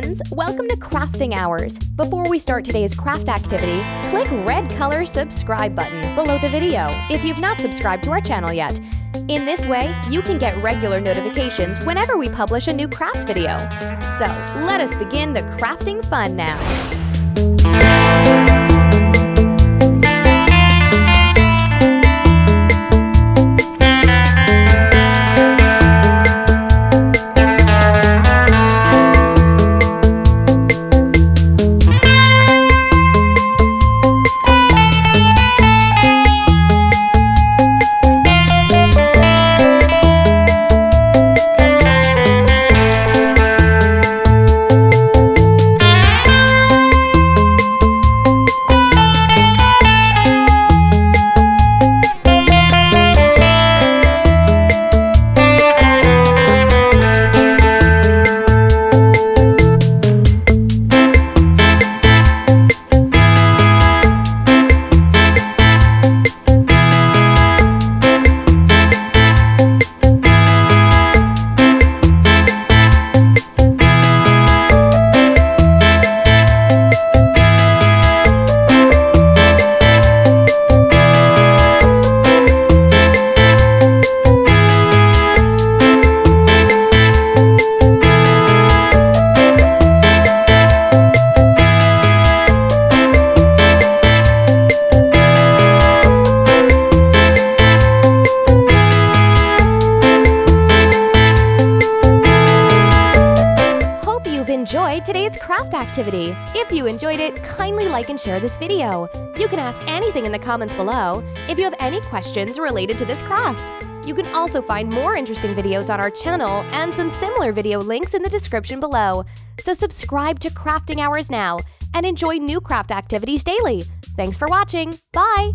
friends! Welcome to Crafting Hours. Before we start today's craft activity, click red color subscribe button below the video if you've not subscribed to our channel yet. In this way, you can get regular notifications whenever we publish a new craft video. So, let us begin the crafting fun now. Enjoyed today's craft activity. If you enjoyed it, kindly like and share this video. You can ask anything in the comments below if you have any questions related to this craft. You can also find more interesting videos on our channel and some similar video links in the description below. So subscribe to Crafting Hours now and enjoy new craft activities daily. Thanks for watching. Bye!